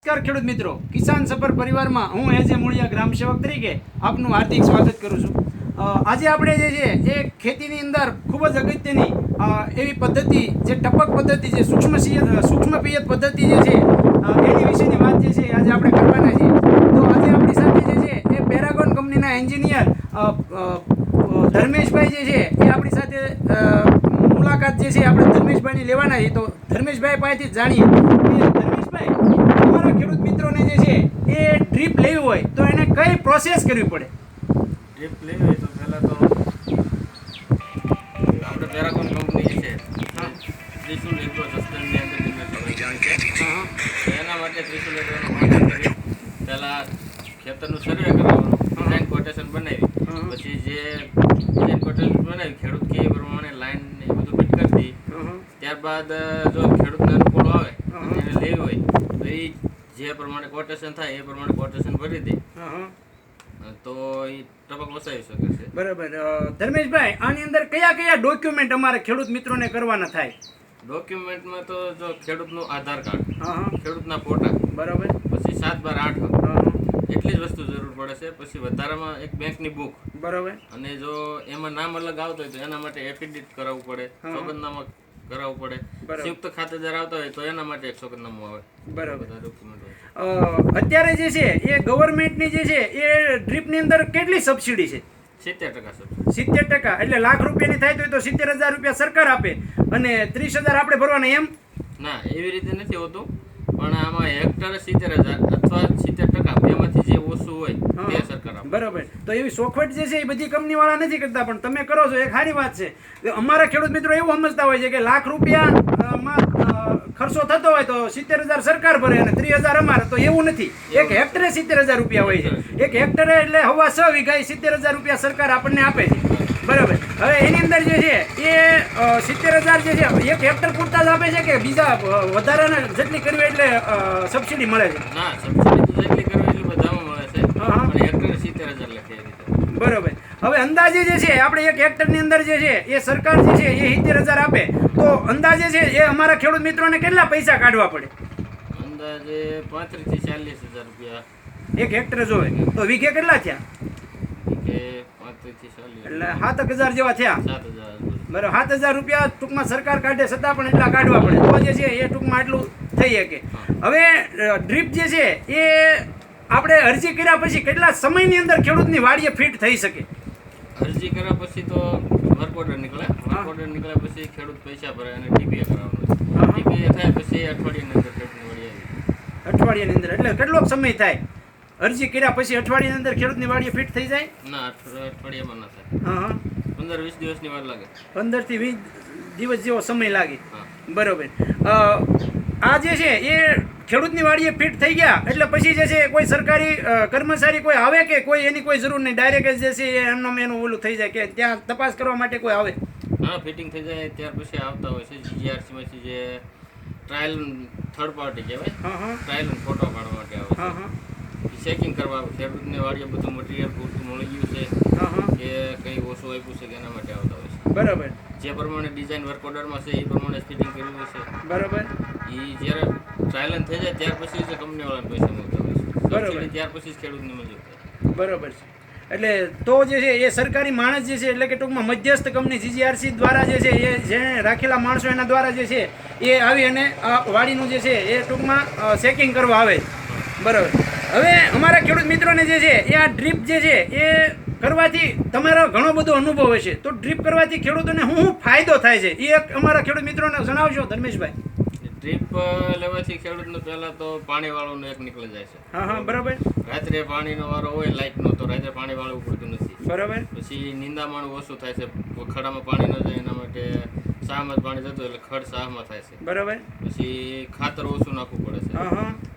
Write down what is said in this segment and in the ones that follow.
નમસ્કાર ખેડૂત મિત્રો, કિસાન સફર પરિવારમાં હું એજ મૂળિયા ગ્રામ સેવક તરીકે આપનું હાર્દિક સ્વાગત કરું છું. આજે આપણે જે છે એ ખેતીની અંદર ખૂબ જ અગત્યની એવી પદ્ધતિ જે ટપક પદ્ધતિ જે સૂક્ષ્મ પિયત પદ્ધતિ જે છે એની વિશેની વાત જે છે આજે આપણે કરવાના છીએ. તો આજે આપણી સાથે જે છે એ પેરાગોન કંપનીના એન્જિનિયર ધર્મેશભાઈ જે છે એ આપણી સાથે મુલાકાત જે છે આપણે ધર્મેશભાઈની લેવાના છીએ. તો ધર્મેશભાઈ પાસેથી જાણીએ કે ધર્મેશભાઈ, અમારા ખેડૂત મિત્રોને જે છે એ ડ્રીપ લેવી હોય તો એને કઈ પ્રોસેસ કરવી પડે? ડ્રીપ લેવી હોય તો પહેલાં તો આપણે પેરાગોન કંપની છે ત્રિશુલ એગ્રો સસ્ટેનની અંદર એના માટે ત્રિશુલ એગ્રોનો કોન્ટેક્ટ કરી પહેલાં ખેતરનું સર્વે કરાવવાનું, ડિઝાઇન કોટેશન બનાવી, પછી જે ડિઝાઇન કોટેશન બનાવી ખેડૂત કે એ પ્રમાણે લાઈન એ બધું ફિટ કરી દઈ. ત્યારબાદ જો ખેડૂતને અનુકૂળ આવે એને લેવી હોય તો એ જે પ્રમાણે કોટેશન થાય એ પ્રમાણે કોટેશન ભરી દે તો એ ટપક વસાવી શકે છે. બરાબર. ધર્મેશભાઈ, આની અંદર કયા કયા ડોક્યુમેન્ટ અમારે ખેડૂત મિત્રોને કરવાના થાય? ડોક્યુમેન્ટમાં તો જો ખેડૂતનું આધાર કાર્ડ, ખેડૂતના ફોટા, બરાબર, પછી 7/8 એટલી જ વસ્તુ જરૂર પડે છે. પછી વધારામાં એક બેંકની બુક, બરાબર, અને જો એમાં નામ અલગ આવતો હોય તો એના માટે એફિડેવિટ કરાવવું પડે, સોગંદનામું કરાવવું પડે. સંયુક્ત ખાતેદાર આવતા હોય તો એના માટે એક સોગંદનામું આવે. બરાબર. બધા ડોક્યુમેન્ટ હોય. અત્યારે જે છે એ ગવર્મેન્ટની જે છે એ ડ્રીપની અંદર કેટલી સબસિડી છે? 70% સબ. 70%. એટલે લાખ રૂપિયાની થાય તો 70,000 રૂપિયા સરકાર આપે અને 30,000 આપણે ભરવાના, એમ? ના, એવી રીતે નથી હોતું, પણ આમાં હેક્ટરે 70,000 અથવા 70% બેમાંથી જે ઓછું હોય તે સરકાર આપે. બરાબર. તો એવી સોખવટ જે છે એ બધી કંપનીવાળા નથી કરતા, પણ તમે કરો છો, એક સારી વાત છે. અમારા ખેડૂત મિત્રો એવું સમજતા હોય છે કે લાખ રૂપિયામાં ખર્ચો થતો હોય તો 70,000 સરકાર ભરે અને 30,000 અમારે. તો એવું નથી. એક હેક્ટરે 70,000 રૂપિયા હોય છે. એક હેક્ટરે એટલે હવા 6 વીઘાએ 70,000 રૂપિયા સરકાર આપણને આપે છે. બરાબર. હવે એની અંદર જે છે એ 70,000 જે છે એક હેક્ટર પૂરતા જ આપે છે કે બીજા વધારાના જેટલી કરવી એટલે સબસિડી મળે છે? ના, સબસિડી તો જેટલી કરવી એટલી બધામાં મળે છે, પણ હેક્ટરે 70,000 લખે એ રીતે. બરાબર. હવે અંદાજે જે છે આપણે એક હેક્ટરની અંદર જે છે એ સરકાર જે છે એ 70,000 આપે તો અંદાજે છે એ અમારા ખેડૂત મિત્રોને કેટલા પૈસા કાઢવા પડે? અંદાજે 35,000 થી 40,000 રૂપિયા એક હેક્ટર જોવે તો વીઘે કેટલા થયા? કે 35 થી 40 એટલે 7,000 જેવા થયા. 7,000. બરાબર. 7,000 રૂપિયા ટૂંકમાં સરકાર કાઢે છતાં પણ એટલા કાઢવા પડે તો જે છે એ ટૂંકમાં આટલું થઈ શકે. હવે ડ્રીપ જે છે એ આપણે અરજી કર્યા પછી કેટલા સમયની અંદર ખેડૂતની વાડીએ ફિટ થઈ શકે? અરજી કર્યા પછી તો વર્ક ઓર્ડર નીકળે. વર્ક ઓર્ડર નીકળ્યા પછી ખેડૂત પૈસા ભરે અને ટીપીએ કરાવવાનું. ટીપીએ થાય પછી અઠવાડિયાની અંદર ખેડૂતની વાડી આવી. અઠવાડિયાની અંદર એટલે કેટલો સમય થાય? અરજી કર્યા પછી અઠવાડિયાની અંદર ખેડૂતની વાડીએ ફિટ થઈ જાય? ના, અઠવાડિયામાં ના થાય. 15-20 દિવસની વાર લાગે. 15 થી 20 દિવસ જેવો સમય લાગે. હા. બરોબર. આ જે છે એ ખેડૂતની વાડીએ ફિટ થઈ ગયા એટલે પછી જે છે કોઈ સરકારી કર્મચારી કોઈ આવે કે કોઈ એની કોઈ જરૂર નહીં, ડાયરેક્ટ જે છે એ એનું ઓલું થઈ જાય કે ત્યાં તપાસ કરવા માટે કોઈ આવે? હા, ફિટિંગ થઈ જાય ત્યાર પછી આવતા હોય છે જીઆરસીમાંથી જે ટ્રાયલ થર્ડ પાર્ટી કહેવાય, ટ્રાયલ ફોટો પાડવા માટે આવે છે. ચેકિંગ કરવા ખેડૂતને વાડીએ બધું મટીરિયલ પૂરતું મળી ગયું છે કે કંઈ ઓછું આપ્યું છે કે એના માટે આવતા હોય છે. બરાબર. જે પ્રમાણે ડિઝાઇન વર્ક ઓર્ડરમાં છે એ પ્રમાણે ફિટિંગ કર્યું હોય છે. બરાબર. એ જ્યારે ટ્રાયલ થઈ જાય ત્યાર પછી જ કંપનીવાળાને પૈસા મળતા હોય છે. બરાબર. ત્યાર પછી જ ખેડૂતને મંજૂર થાય. બરાબર છે. એટલે તો જે છે એ સરકારી માણસ જે છે એટલે કે ટૂંકમાં મધ્યસ્થ કંપની જીજીઆરસી દ્વારા જે છે એ જેને રાખેલા માણસો એના દ્વારા જે છે એ આવી અને આ વાડીનું જે છે એ ટૂંકમાં ચેકિંગ કરવા આવે. બરાબર. હવે અમારા ખેડૂત મિત્રોને જે છે એ આ ડ્રીપ જે છે એ કરવાથી તમારો ઘણો બધો અનુભવ હશે, તો ડ્રીપ કરવાથી ખેડૂતોને શું ફાયદો થાય છે એ એક અમારા ખેડૂત મિત્રોને જણાવજો ધર્મેશભાઈ. ડ્રીપ લેવાથી ખેડૂતનો પહેલાં તો પાણીવાળું એક નીકળી જાય છે. બરાબર. રાત્રે પાણીનો વારો હોય લાઇટનો તો રાત્રે પાણી વાળવું પડતું નથી. બરાબર. પછી નિંદામણ ઓછું થાય છે, ખડામાં પાણી ન જાય એના માટે શાહમાં જ પાણી જતું એટલે ખડ શાહમાં થાય છે. બરાબર. પછી ખાતર ઓછું નાખવું પડે છે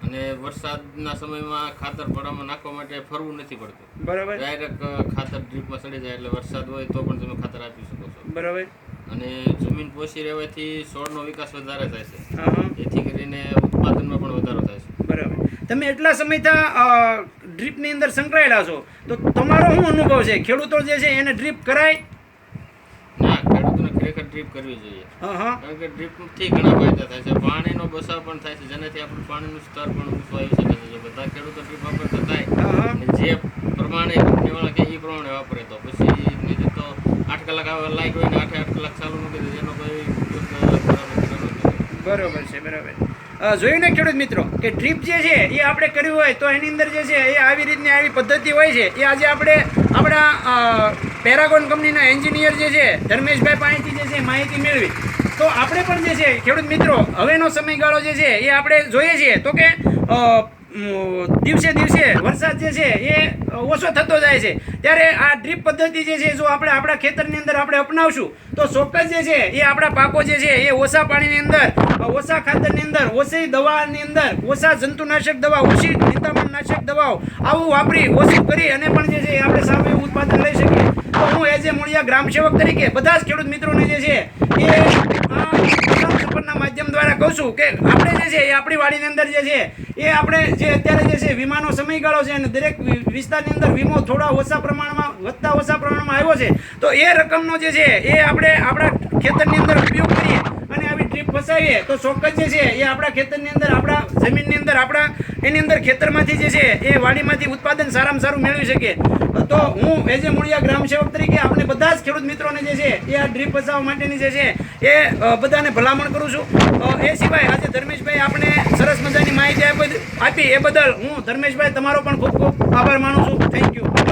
અને વરસાદના સમયમાં ખાતર પડામાં નાખવા માટે ફરવું નથી પડતું. બરાબર. ડાયરેક્ટ ખાતર ડ્રીપમાં ચડી જાય એટલે વરસાદ હોય તો પણ તમે ખાતર આપી શકો છો. બરાબર. અને જમીન પોષી રહેવાથી છોડનો વિકાસ વધારે થાય છે, જેથી કરીને ઉત્પાદનમાં પણ વધારો થાય છે. બરાબર. તમે એટલા સમયથી ડ્રીપની અંદર સંકળાયેલા છો તો તમારો શું અનુભવ છે? ખેડૂતો જે છે એને ડ્રીપ કરાય? ના, ખેડૂતોને ખરેખર ડ્રીપ કરવી જોઈએ. હા હા કારણ કે ડ્રીપથી ઘણા ફાયદા થાય છે. પાણીનો બચાવ પણ થાય છે, જેનાથી આપણું પાણીનું સ્તર પણ ઊંચું આવી શકે છે. જો બધા ખેડૂતો ડ્રીપ વાપરતા થાય હા અને જે પ્રમાણે કંપનીવાળા કે એ પ્રમાણે વાપરે તો પછી બીજું તો 8 કલાક આવે લાઈટ હોય ને 8 કલાક ચાલુ ન કરી એનો કોઈ ઉપયોગ બરાબર કરવાનો નથી. બરોબર છે, બરાબર. જોયું ને ખેડૂત મિત્રો કે ડ્રીપ જે છે એ આપણે કર્યું હોય તો એની અંદર જે છે એ આવી રીતની આવી પદ્ધતિ હોય છે. એ આજે આપણે આપણા પેરાગોન કંપનીના એન્જિનિયર જે છે ધર્મેશભાઈ પાસેથી જે છે માહિતી મેળવી. તો આપણે પણ જે છે ખેડૂત મિત્રો હવેનો સમયગાળો જે છે એ આપણે જોઈએ છીએ તો કે દિવસે દિવસે વરસાદ જે છે એ ઓછો થતો જાય છે. ત્યારે આ ડ્રીપ પદ્ધતિ જે છે જો આપણે આપણા ખેતરની અંદર આપણે અપનાવશું તો ચોક્કસ જે છે એ આપણા પાકો જે છે એ ઓછા પાણીની અંદર, ઓછા ખાતરની અંદર, ઓછી દવાની અંદર, ઓછા જંતુનાશક દવા, ઓછી નિંદામણનાશક દવાઓ આવું વાપરી ઓછું કરી અને પણ જે છે એ આપણે સારું એવું ઉત્પાદન લઈ શકીએ. તો હું એઝ એ મૂળિયા ગ્રામ સેવક તરીકે બધા જ ખેડૂત મિત્રોને જે છે એ કિસાન સપરના માધ્યમ દ્વારા કહું છું કે આપણે જે છે એ આપણી વાડીની અંદર જે છે એ આપણે જે અત્યારે જે છે વીમાનો સમયગાળો છે અને દરેક વિસ્તારની અંદર વીમો થોડા ઓછા પ્રમાણમાં વધતા ઓછા પ્રમાણમાં આવ્યો છે. તો એ રકમનો જે છે એ આપણે આપણા ખેતરની અંદર ઉપયોગ કરીએ અને આવી ટ્રીપ ફસાવીએ તો ચોક્કસ જે છે એ આપણા ખેતરની અંદર, આપણા જમીનની અંદર, આપણા એની અંદર ખેતરમાંથી જે છે એ વાડીમાંથી ઉત્પાદન સારામાં સારું મેળવી શકીએ. તો હું એજ મૂળિયા ગ્રામ સેવક તરીકે આપણે બધા જ ખેડૂત મિત્રોને જે છે એ આ ડ્રીપ ફસાવવા માટેની જે છે એ બધાને ભલામણ કરું છું. એ સિવાય આજે ધર્મેશભાઈ આપણે સરસ મજાની માહિતી આપી એ બદલ હું ધર્મેશભાઈ તમારો પણ ખૂબ ખૂબ આભાર માનું છું. Thank you.